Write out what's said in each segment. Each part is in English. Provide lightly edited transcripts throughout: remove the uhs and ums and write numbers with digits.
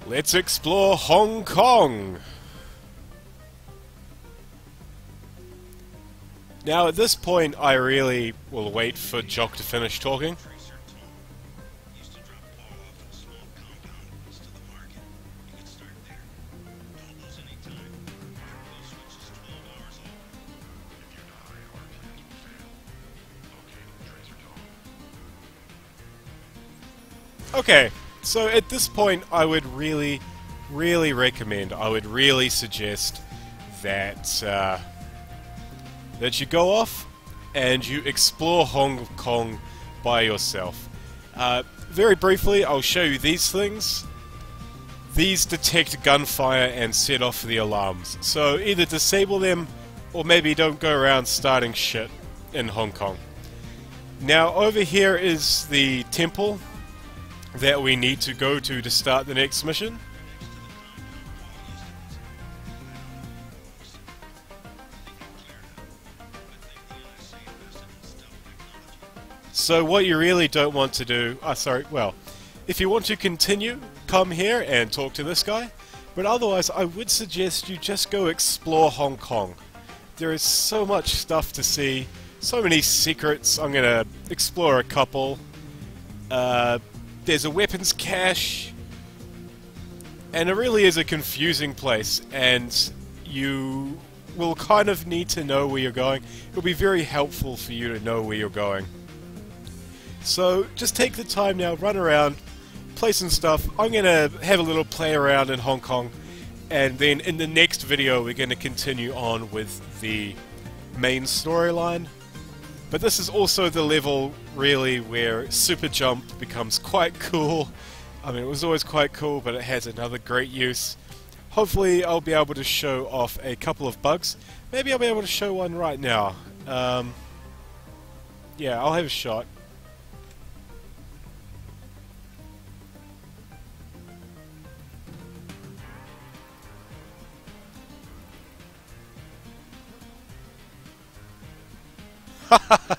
Let's explore Hong Kong! Now at this point I really will wait for Jock to finish talking. Okay, so at this point I would really recommend, I would really suggest that that you go off and you explore Hong Kong by yourself. Very briefly, I'll show you these things. These detect gunfire and set off the alarms. So either disable them or maybe don't go around starting shit in Hong Kong. Now over here is the temple that we need to go to start the next mission. So what you really don't want to do, if you want to continue, come here and talk to this guy, but otherwise I would suggest you just go explore Hong Kong. There is so much stuff to see, so many secrets. I'm gonna explore a couple. There's a weapons cache, and it really is a confusing place, and you will kind of need to know where you're going. It'll be very helpful for you to know where you're going. So just take the time now, run around, play some stuff. I'm going to have a little play around in Hong Kong, and then in the next video we're going to continue on with the main storyline. But this is also the level, really, where Super Jump becomes quite cool. I mean, it was always quite cool, but it has another great use. Hopefully I'll be able to show off a couple of bugs. Maybe I'll be able to show one right now. Yeah, I'll have a shot.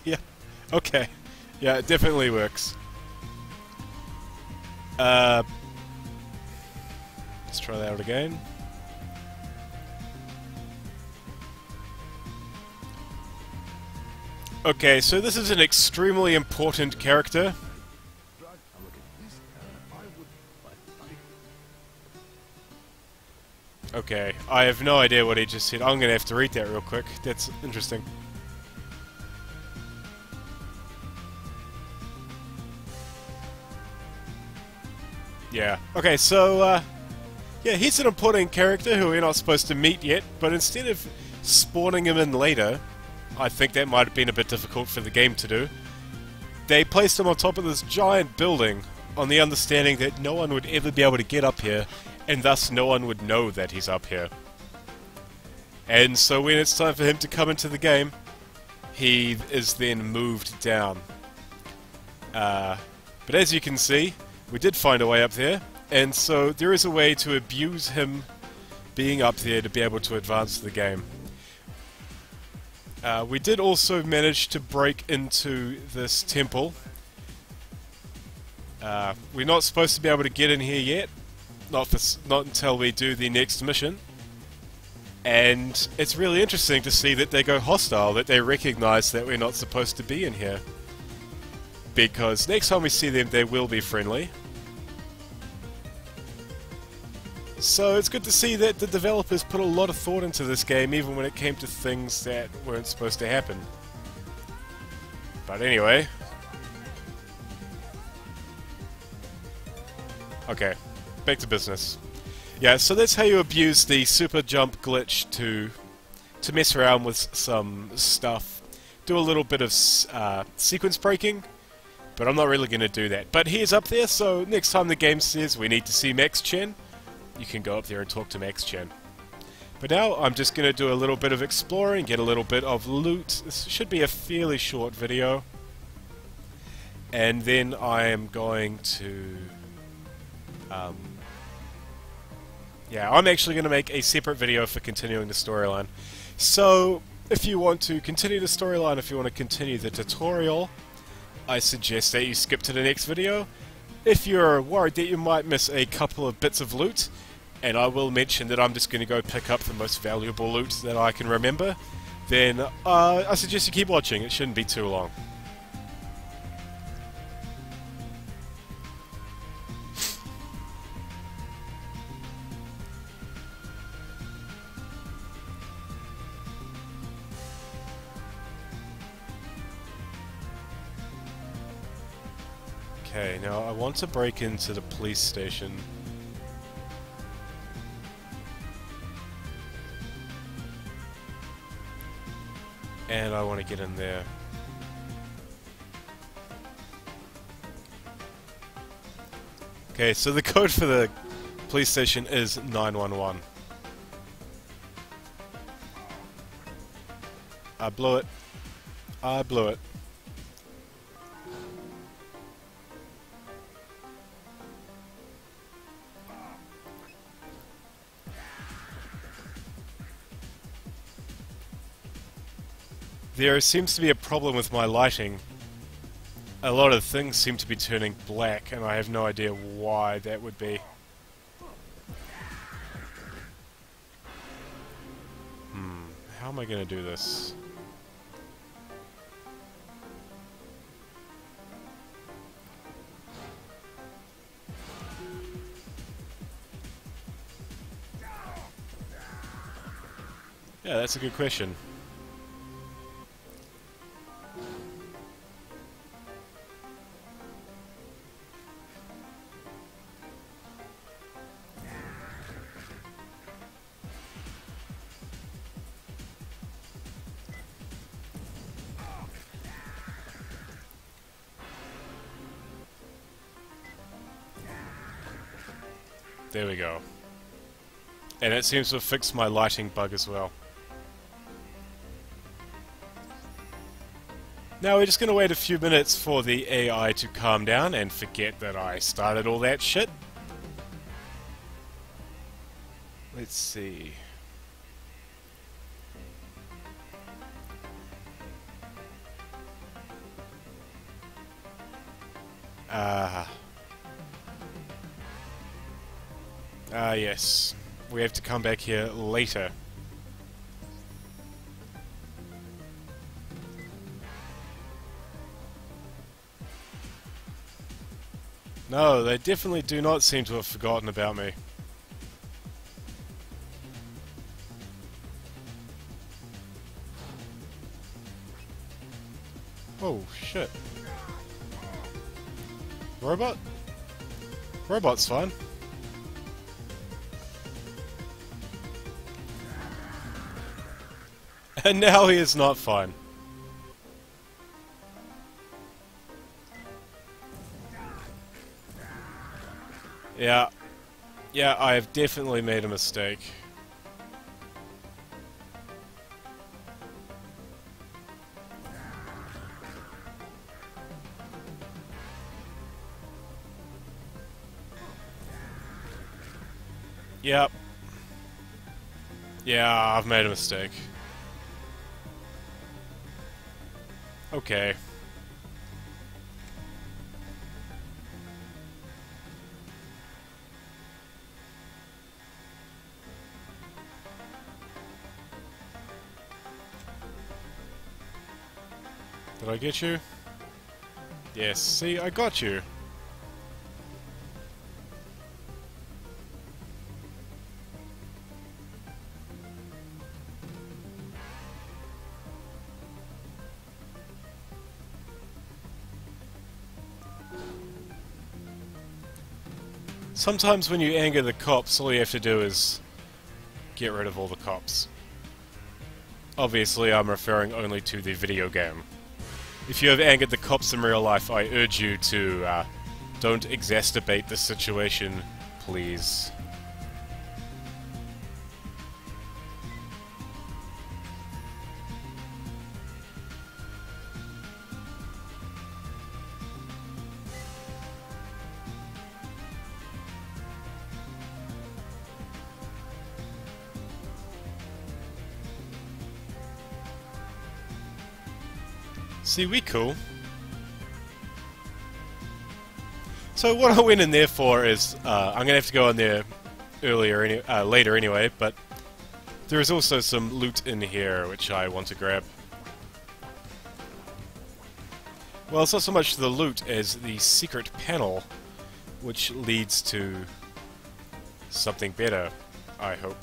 Yeah, okay. Yeah, it definitely works. Let's try that out again. Okay, so this is an extremely important character. Okay, I have no idea what he just said. I'm gonna have to read that real quick. That's interesting. Yeah. Okay, so, yeah, he's an important character who we're not supposed to meet yet, but instead of spawning him in later, I think that might have been a bit difficult for the game to do, they placed him on top of this giant building on the understanding that no one would ever be able to get up here, and thus no one would know that he's up here. And so when it's time for him to come into the game, he is then moved down. But as you can see, we did find a way up there, and so there is a way to abuse him being up there to be able to advance the game. We did also manage to break into this temple. We're not supposed to be able to get in here yet, not until we do the next mission. And it's really interesting to see that they go hostile, that they recognize that we're not supposed to be in here. Because next time we see them, they will be friendly. So it's good to see that the developers put a lot of thought into this game, even when it came to things that weren't supposed to happen. But anyway. Okay, back to business. Yeah, so that's how you abuse the super jump glitch to mess around with some stuff. Do a little bit of sequence breaking. But I'm not really going to do that. But he's up there, so next time the game says we need to see Max Chen, you can go up there and talk to Max Chen. But now I'm just going to do a little bit of exploring, get a little bit of loot. This should be a fairly short video. And then I am going to... yeah, I'm actually going to make a separate video for continuing the storyline. So, if you want to continue the storyline, if you want to continue the tutorial, I suggest that you skip to the next video. If you're worried that you might miss a couple of bits of loot, and I will mention that I'm just going to go pick up the most valuable loot that I can remember, then I suggest you keep watching. It shouldn't be too long. Okay, now I want to break into the police station. And I want to get in there. Okay, so the code for the police station is 911. I blew it. I blew it. There seems to be a problem with my lighting. A lot of things seem to be turning black, and I have no idea why that would be. How am I going to do this? Yeah, that's a good question. There we go. And it seems to have fixed my lighting bug as well. Now we're just going to wait a few minutes for the AI to calm down and forget that I started all that shit. Let's see. Yes. We have to come back here later. No, they definitely do not seem to have forgotten about me. Oh, shit. Robot? Robot's fine. And now he is not fine. Yeah. Yeah, I have definitely made a mistake. Yep. Yeah, I've made a mistake. Okay. Did I get you? Yes, see, I got you. Sometimes when you anger the cops, all you have to do is get rid of all the cops. Obviously, I'm referring only to the video game. If you have angered the cops in real life, I urge you to don't exacerbate the situation, please. See, we cool. So what I went in there for is, I'm gonna have to go in there later anyway, but there is also some loot in here which I want to grab. Well, it's not so much the loot as the secret panel, which leads to something better, I hope.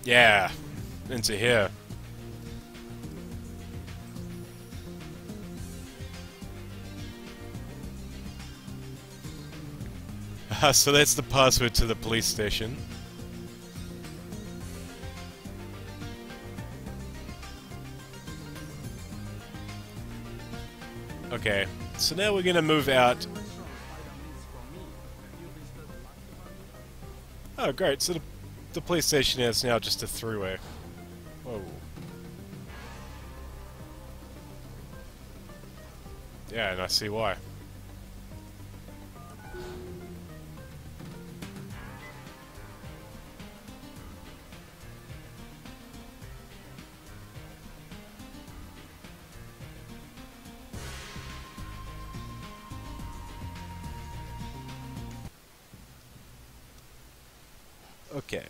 Yeah, into here. So that's the password to the police station. Okay, so now we're gonna move out. Oh great, so the police station is now just a throughway. Whoa. Yeah, and I see why. Okay.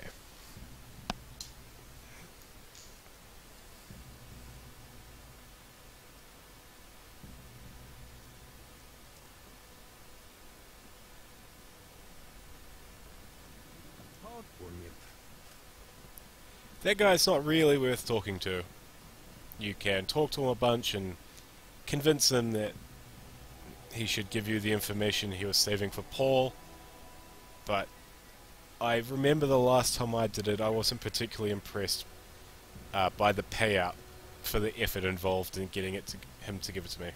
That guy's not really worth talking to. You can talk to him a bunch and convince him that he should give you the information he was saving for Paul, but I remember the last time I did it, I wasn't particularly impressed by the payout for the effort involved in getting it to him to give it to me.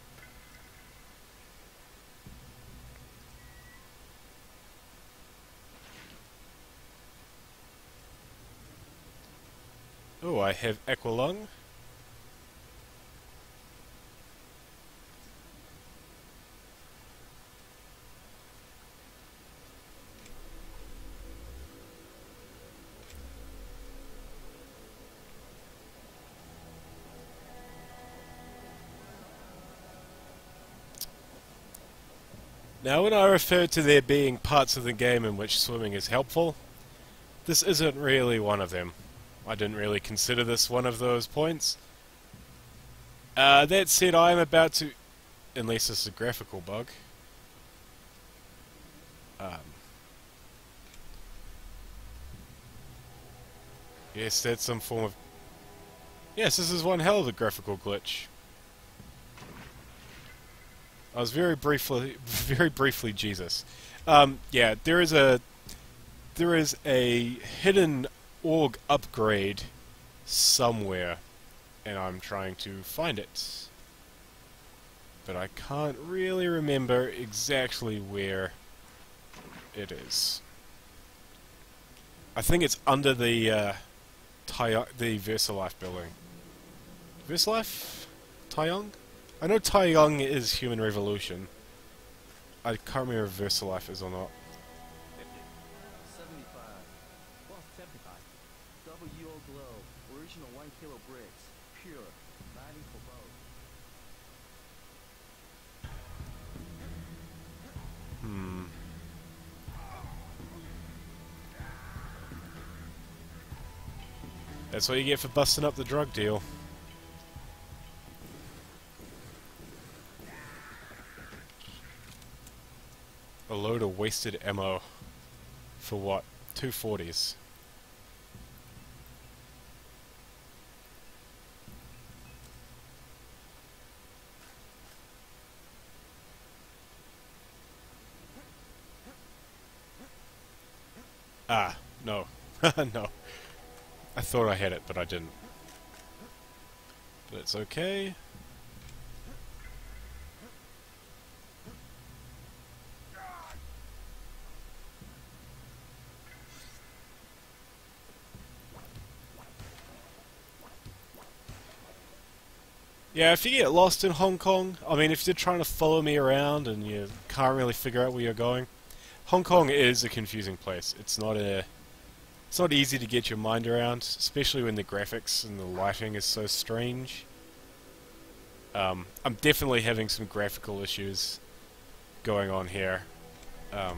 Oh, I have Aqualung. Now, when I refer to there being parts of the game in which swimming is helpful, this isn't really one of them. I didn't really consider this one of those points. That said, I am about to... unless this is a graphical bug. Yes, that's some form of... Yes, this is one hell of a graphical glitch. I was very briefly Jesus. Yeah, there is a hidden org upgrade somewhere, and I'm trying to find it. But I can't really remember exactly where it is. I think it's under the VersaLife building. VersaLife? Taeyong? I know Taeyong is Human Revolution. I can't remember if VersaLife is or not. 75. Well, 75. Double UO glow. Original 1 kilo bricks. Pure. 90 for both. That's what you get for busting up the drug deal. A load of wasted ammo. For what? 240s. Ah, no. No. I thought I had it, but I didn't. But it's okay. Yeah, if you get lost in Hong Kong, I mean, if you're trying to follow me around and you can't really figure out where you're going, Hong Kong is a confusing place. It's not It's not easy to get your mind around, especially when the graphics and the lighting is so strange. I'm definitely having some graphical issues going on here. The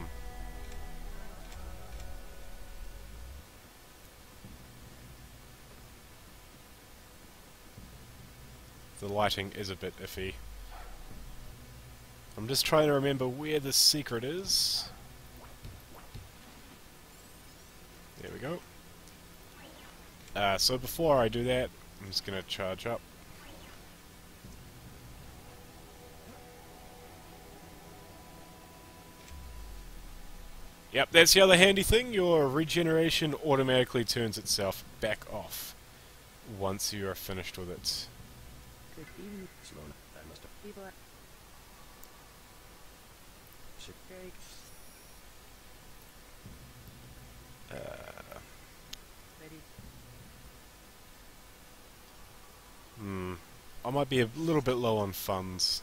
lighting is a bit iffy. I'm just trying to remember where the secret is. There we go. So before I do that, I'm just going to charge up. Yep, that's the other handy thing. Your regeneration automatically turns itself back off once you are finished with it. Good evening, Simona. People are... Very ready. I might be a little bit low on funds.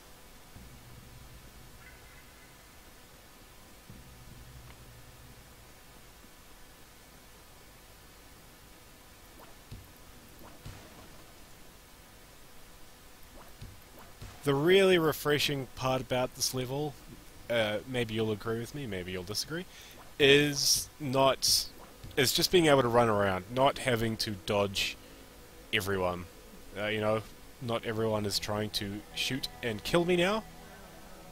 The really refreshing part about this level, maybe you'll agree with me, maybe you'll disagree, is just being able to run around, not having to dodge everyone. You know, not everyone is trying to shoot and kill me now.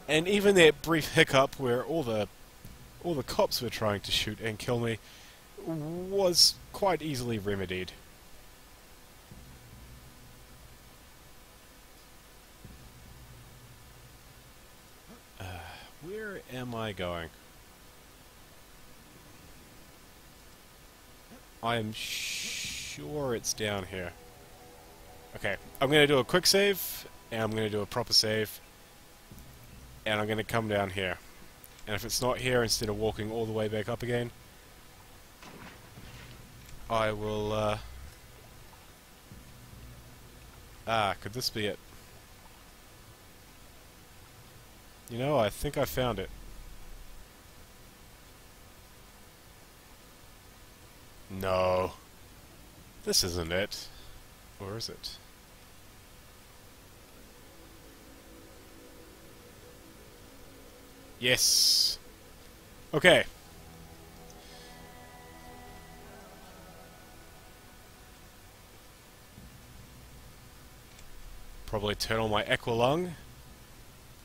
And even that brief hiccup where all the cops were trying to shoot and kill me was quite easily remedied. Where am I going? I am sure it's down here. Okay, I'm going to do a quick save, and I'm going to do a proper save, and I'm going to come down here. And if it's not here, instead of walking all the way back up again, I will, could this be it? You know, I think I found it. No. This isn't it. Or is it? Yes. Okay. Probably turn on my Aqualung.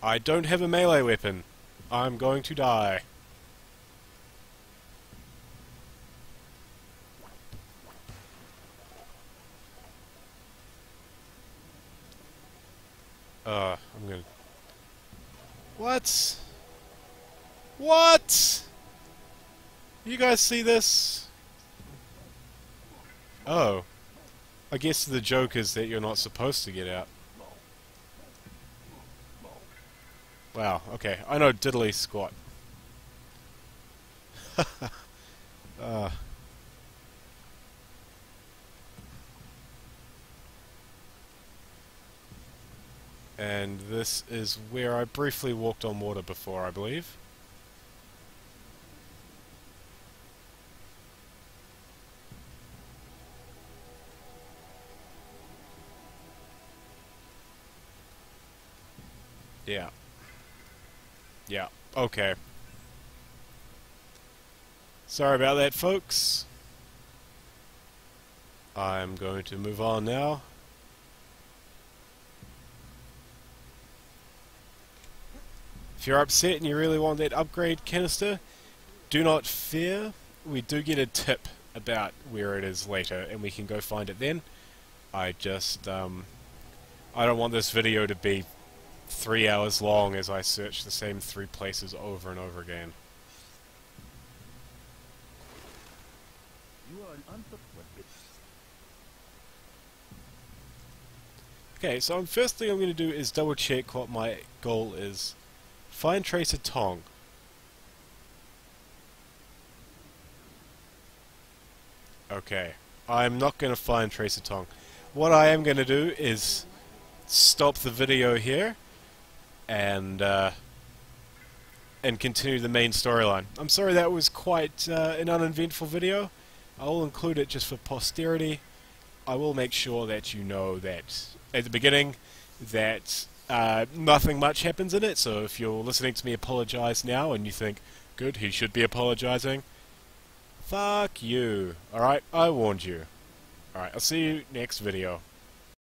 I don't have a melee weapon. I'm going to die. I'm gonna... What? What? You guys see this? Oh. I guess the joke is that you're not supposed to get out. Wow, okay. I know diddly squat. And this is where I briefly walked on water before, I believe. Yeah. Yeah, okay. Sorry about that, folks. I'm going to move on now. If you're upset and you really want that upgrade canister, do not fear. We do get a tip about where it is later, and we can go find it then. I just, I don't want this video to be 3 hours long as I search the same 3 places over and over again. You are an unprepared. Okay, so first thing I'm going to do is double check what my goal is. Find Tracer Tong. Okay, I'm not going to find Tracer Tong. What I am going to do is stop the video here and continue the main storyline. I'm sorry that was quite an uneventful video, I will include it just for posterity. I will make sure that you know that at the beginning that nothing much happens in it, so if you're listening to me apologize now and you think, good, he should be apologizing, fuck you. Alright, I warned you. Alright, I'll see you next video.